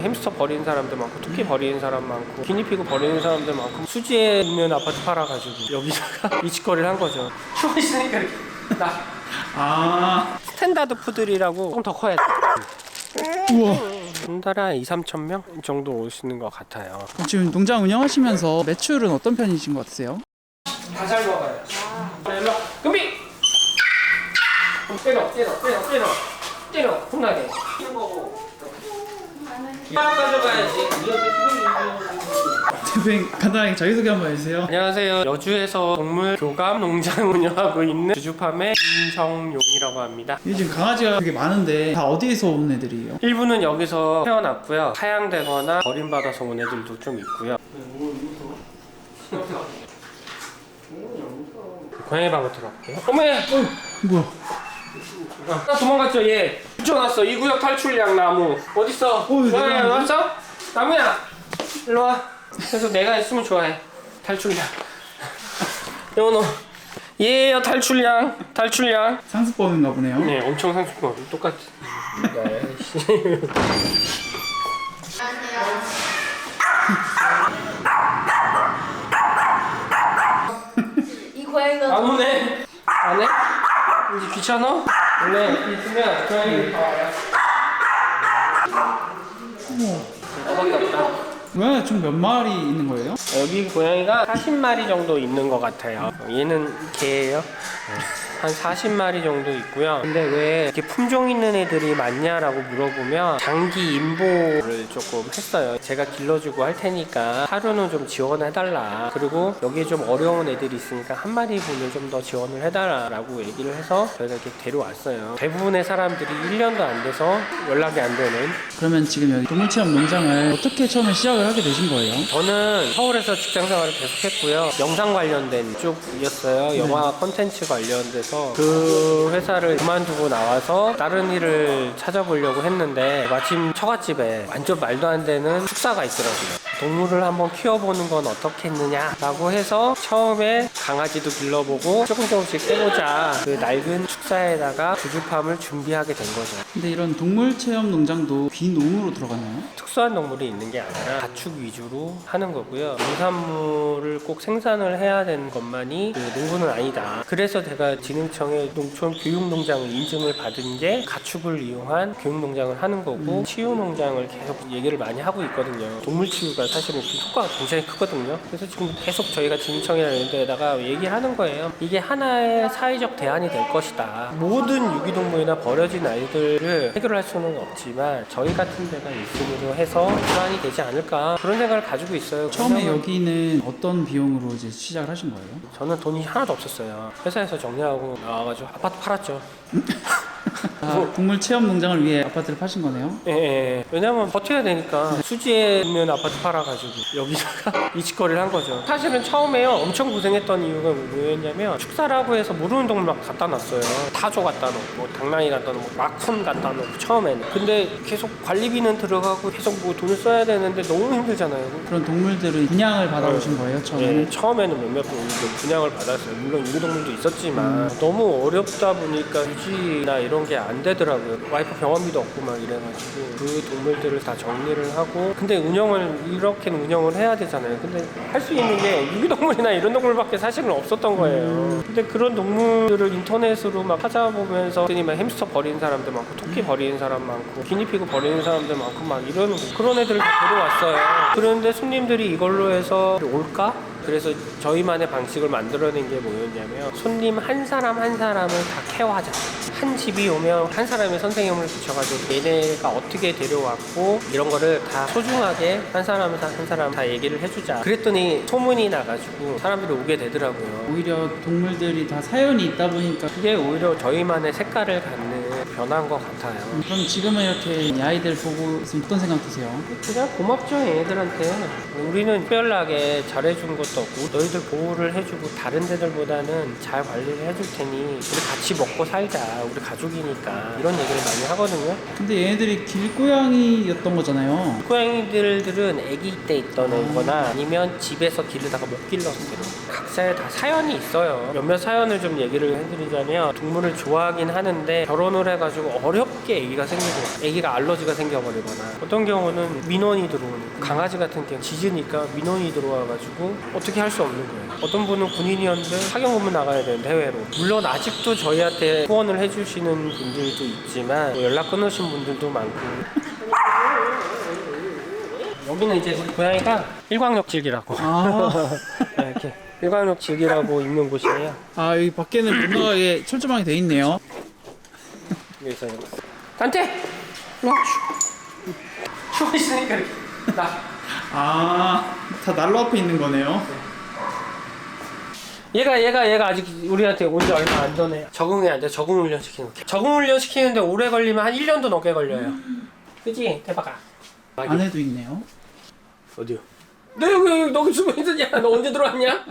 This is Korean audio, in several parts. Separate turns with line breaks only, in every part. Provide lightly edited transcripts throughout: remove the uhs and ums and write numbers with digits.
햄스터 버리는 사람들 많고, 토끼 버리는 사람 많고, 기니피그 버리는 사람들 많고, 수지에 있는 아파트 팔아가지고 여기다가 이치거리를 한 거죠. 추워지니까 이렇게 스탠다드 푸들이라고 조금 더 커야 돼.
우와.
한 달에 한 2, 3천 명 정도 오시는 것 같아요.
지금 농장 운영하시면서 매출은 어떤 편이신 것 같으세요?
다 잘 먹어요. 일로 와. 금비! 때려. 혼나게. 이런 거고. 하나 가져가야지.
대표님 간단하게 자기소개 한번 해주세요.
안녕하세요. 여주에서 동물 교감 농장 운영하고 있는 주주팜의 임정용이라고 합니다.
이 지금 강아지가 되게 많은데 다 어디에서 온 애들이에요?
일부는 여기서 태어났고요. 사양되거나 버림받아서 온 애들도 좀 있고요. 고양이 방으로 들어갈게요. 어메!
뭐야?
나 도망갔죠 얘. 붙여놨어. 이 구역 탈출량 나무. 어딨어? 좋아해. 왔어? 나무야. 일로 와. 그래서 내가 있으면 좋아해. 탈출량. 영원호. 얘요 탈출량.
상습범인가 보네요.
네, 엄청 상식범. 똑같아.
이 고양이가
나무네. 안 해? 이제 귀찮아? 원래 있으면 고양이 다 와요. 너밖에 없다.
왜? 지금 몇 마리 있는 거예요?
여기 고양이가 40마리 정도 있는 것 같아요. 얘는 개예요. 한 40마리 정도 있고요. 근데 왜 이렇게 품종 있는 애들이 많냐라고 물어보면 장기 임보를 조금 했어요. 제가 길러주고 할 테니까 하루는 좀 지원해달라. 그리고 여기에 좀 어려운 애들이 있으니까 한 마리 분을 좀 더 지원을 해달라고 얘기를 해서 저희가 이렇게 데려왔어요. 대부분의 사람들이 1년도 안 돼서 연락이 안 되는.
그러면 지금 여기 동물체험 농장을 어떻게 처음에 시작을 하게 되신 거예요?
저는 서울에서 직장생활을 계속 했고요. 영상 관련된 쪽이었어요. 영화 콘텐츠 관련돼서 그 회사를 그만두고 나와서 다른 일을 찾아보려고 했는데 마침 처갓집에 완전 말도 안 되는 축사가 있더라고요. 동물을 한번 키워보는 건 어떻겠느냐라고 해서 처음에 강아지도 길러보고 조금씩 해보자. 그 낡은 축사에다가 주주팜을 준비하게 된 거죠.
근데 이런 동물체험 농장도 비농으로 들어가나요?
특수한 동물이 있는 게 아니라 가축 위주로 하는 거고요. 농산물을 꼭 생산을 해야 되는 것만이 그 농구는 아니다. 그래서 제가 진흥청의 농촌 교육농장을 인증을 받은 게 가축을 이용한 교육농장을 하는 거고 치유농장을 계속 얘기를 많이 하고 있거든요. 동물치유가 사실은 그 효과가 굉장히 크거든요. 그래서 지금 계속 저희가 진흥청이나 이런 데다가 얘기를 하는 거예요. 이게 하나의 사회적 대안이 될 것이다. 모든 유기동물이나 버려진 아이들을 해결할 수는 없지만 저희 같은 데가 있음으로 해서 대안이 되지 않을까 그런 생각을 가지고 있어요.
처음에 여기는 어떤 비용으로 이제 시작을 하신 거예요?
저는 돈이 하나도 없었어요. 회사에서 정리하고 나와가지고 아파트 팔았죠.
동물체험 농장을 위해 아파트를 파신 거네요?
예. 왜냐면 버텨야 되니까 수지에 있는 아파트 팔아가지고 여기다가 이치거리를 한 거죠. 사실은 처음에요 엄청 고생했던 이유가 뭐였냐면 축사라고 해서 모르는 동물 막 갖다 놨어요. 타조 갖다 놓고 당나귀 갖다 놓고 라쿤 갖다 놓고 처음에는. 근데 계속 관리비는 들어가고 계속 뭐 돈을 써야 되는데 너무 힘들잖아요.
그런 동물들을 분양을 받아오신 거예요, 처음에는?
네, 처음에는 몇몇 동물들 분양을 받았어요. 물론 유기동물도 있었지만 너무 어렵다 보니까 유지나 이런 게 안 되더라고요. 와이프 병원비도 없고 막 이래가지고 그 동물들을 다 정리를 하고 근데 이렇게는 운영을 해야 되잖아요. 근데 할 수 있는 게 유기동물이나 이런 동물밖에 사실은 없었던 거예요. 근데 그런 동물들을 인터넷으로 막 찾아보면서 막 햄스터 버리는 사람들 많고 토끼 버리는 사람 많고 기니피그 버리는 사람들 많고 막 이러는 그런 애들을 다 데려왔어요. 그런데 손님들이 이걸로 해서 올까? 그래서 저희만의 방식을 만들어낸 게 뭐였냐면 손님 한 사람 한 사람을 다 케어하자. 한 집이 오면 한 사람의 선생님을 붙여가지고 얘네가 어떻게 데려왔고 이런 거를 다 소중하게 한 사람 한 사람 다 얘기를 해주자. 그랬더니 소문이 나가지고 사람들이 오게 되더라고요.
오히려 동물들이 다 사연이 있다 보니까
그게 오히려 저희만의 색깔을 갖는 변화인 것 같아요.
그럼 지금은 이렇게 이 아이들 보고 있으면 어떤 생각 드세요?
그냥 고맙죠 얘네들한테. 우리는 특별하게 잘해준 것도 없고 너희들 보호를 해주고 다른 데들보다는 잘 관리를 해줄 테니 우리 같이 먹고 살자. 우리 가족이니까 이런 얘기를 많이 하거든요.
근데 얘네들이 길고양이였던 거잖아요.
고양이들은 아기 때 있던 거나 아니면 집에서 기르다가 못 길렀어요. 각자의 다 사연이 있어요. 몇몇 사연을 좀 얘기를 해드리자면 동물을 좋아하긴 하는데 결혼을 해가지고 어렵게 애기가 생기고 애기가 알러지가 생겨버리거나 어떤 경우는 민원이 들어오는 강아지 같은 경우 짖으니까 민원이 들어와가지고 어떻게 할 수 없는 거예요. 어떤 분은 군인이었는데 사격 근무 나가야 되는데 해외로. 물론 아직도 저희한테 후원을 해주시는 분들도 있지만 뭐 연락 끊으신 분들도 많고. 여기는 이제 우리 고양이가 일광욕 즐기라고 이렇게 일광욕 즐기라고 있는 곳이에요.
아, 여기 밖에는 못 나가게 철조망이 돼 있네요.
여기서 단테! 일로 와. 추워 있으니까 이렇게 나.
아, 다 난로 앞에 있는 거네요.
얘가 아직 우리한테 온 지 얼마 안 전에 적응이 안 돼. 적응 훈련 시키는 거. 적응 훈련 시키는데 오래 걸리면 한 1년도 넘게 걸려요. 그치? 대박아.
안에도 있네요.
어디요? 너 여기 숨어 있었냐? 너 언제 들어왔냐?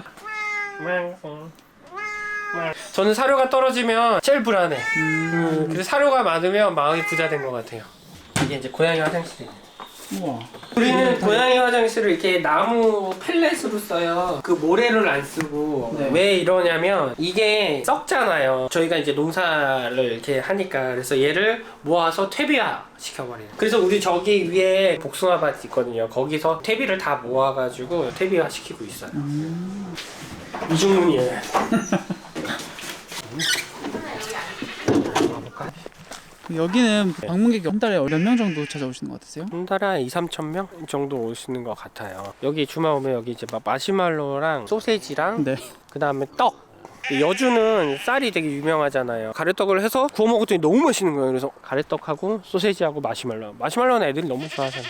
저는 사료가 떨어지면 제일 불안해. 그래서 사료가 많으면 마음이 부자된 것 같아요. 이게 이제 고양이 화장실이에요.
우와.
우리는 고양이 화장실을 이렇게 나무 펠렛으로 써요. 그 모래를 안 쓰고.
네.
왜 이러냐면 이게 썩잖아요. 저희가 이제 농사를 이렇게 하니까 그래서 얘를 모아서 퇴비화 시켜버려요. 그래서 우리 저기 위에 복숭아밭 있거든요. 거기서 퇴비를 다 모아가지고 퇴비화 시키고 있어요. 이중문이에요.
여기는 방문객이 한 달에 몇 명 정도 찾아오시는 것 같으세요?
한 달에 한 2-3천 명 정도 오시는 것 같아요. 여기 주말 오면 여기 이제 마시멜로랑 소세지랑
네.
그 다음에 떡. 여주는 쌀이 되게 유명하잖아요. 가래떡을 해서 구워 먹었더니 너무 맛있는 거예요. 그래서 가래떡하고 소세지하고 마시멜로는 애들이 너무 좋아하잖아요.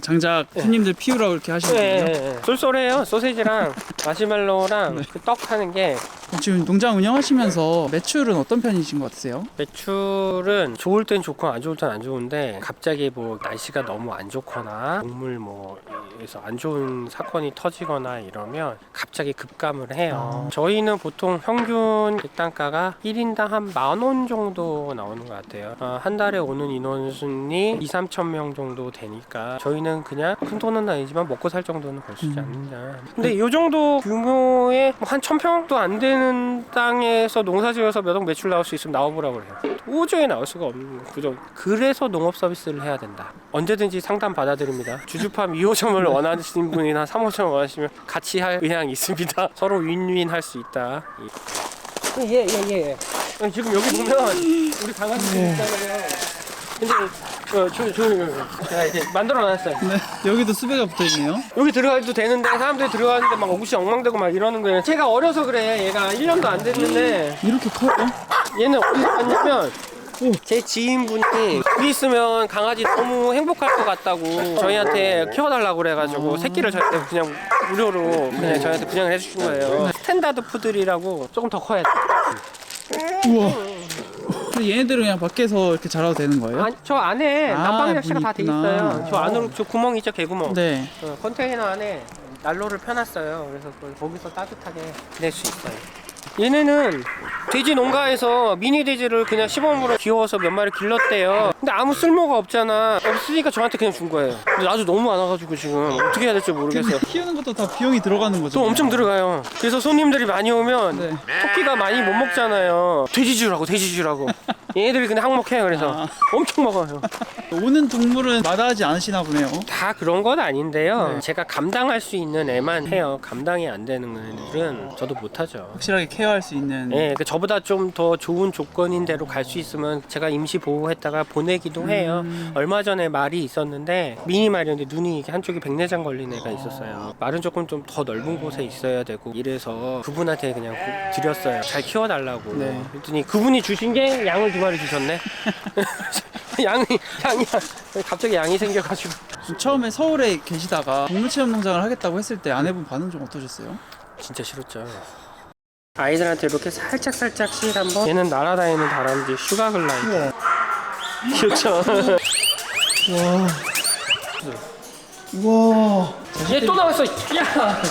장작 손님들 피우라고 이렇게 하시거든요.
네. 쏠쏠해요. 소세지랑 마시멜로랑 그 떡 하는 게.
지금 농장 운영하시면서 매출은 어떤 편이신 것 같으세요?
매출은 좋을 땐 좋고 안 좋을 땐 안 좋은데 갑자기 뭐 날씨가 너무 안 좋거나 동물 뭐에서 안 좋은 사건이 터지거나 이러면 갑자기 급감을 해요. 저희는 보통 평균 객단가가 1인당 한 10,000원 정도 나오는 것 같아요. 한 달에 오는 인원순이 2-3천 명 정도 되니까 저희는 그냥 큰 돈은 아니지만 먹고 살 정도는 벌 수 있지 않느냐. 근데 이 정도 규모의 한 1,000평도 안 되는 땅에서 농사지어서 몇 억 매출 나올 수 있으면 나와보라고 그래요. 도저히 나올 수가 없는 거죠. 그래서 농업 서비스를 해야 된다. 언제든지 상담 받아드립니다. 주주팜 2호점을 원하시는 분이나 3호점 원하시면 같이 할 의향이 있습니다. 서로 윈윈 할 수 있다. 예. 지금 여기 보면 우리 강아지들 있잖아요. 근데 제가 이제 만들어놨어요.
네. 여기도 수배가 붙어 있네요.
여기 들어가도 되는데 사람들이 들어가는데 막 옷이 엉망되고 막 이러는 거예요. 제가 어려서 그래. 얘가 1년도 안 됐는데
이렇게 커요?
얘는 어디서 왔냐면 제 지인분이 여기 있으면 강아지 너무 행복할 것 같다고 저희한테 키워달라고 그래가지고 새끼를 저희한테 그냥 무료로 그냥 저희한테 분양을 해주신 거예요. 스탠다드 푸들이라고 조금 더 커야 돼.
우와. 근데 얘네들은 그냥 밖에서 이렇게 자라도 되는 거예요?
아니, 저 안에 난방 장치가
문이
다 돼
있구나.
있어요. 저 안으로 저 구멍 있죠, 개구멍.
네.
컨테이너 안에 난로를 펴놨어요. 그래서 거기서 따뜻하게 낼 수 있어요. 얘네는 돼지 농가에서 미니 돼지를 그냥 시범으로 키워서 몇 마리 길렀대요. 근데 아무 쓸모가 없잖아. 없으니까 저한테 그냥 준 거예요. 근데 아주 너무 많아가지고 지금 어떻게 해야 될지 모르겠어요.
키우는 것도 다 비용이 들어가는 거죠?
또 엄청 들어가요. 그래서 손님들이 많이 오면
네.
토끼가 많이 못 먹잖아요. 돼지 주라고. 얘네들이 그냥 항목해요. 그래서 엄청 먹어요.
오는 동물은 마다하지 않으시나 보네요.
다 그런 건 아닌데요.
네.
제가 감당할 수 있는 애만 해요. 감당이 안 되는 애들은 저도 못하죠.
확실하게 케어할 수 있는.
네, 저보다 좀 더 좋은 조건인 대로 갈 수 있으면 제가 임시 보호했다가 보내기도 해요. 얼마 전에 말이 있었는데 미니 말이었는데 눈이 이렇게 한쪽이 백내장 걸린 애가 있었어요. 말은 조금 좀 더 넓은 곳에 있어야 되고 이래서 그분한테 그냥 드렸어요. 잘 키워달라고.
네.
그랬더니 그분이 주신 게 양을 2마리 주셨네. 양이 갑자기 양이 생겨가지고.
처음에 서울에 계시다가 동물체험 농장을 하겠다고 했을 때 아내분 반응 좀 어떠셨어요?
진짜 싫었죠. 아이들한테 이렇게 살짝씩 한번. 얘는 날아다니는 다람쥐 슈가 글라이더. 귀엽죠?
와.
얘 또 나왔어. 야.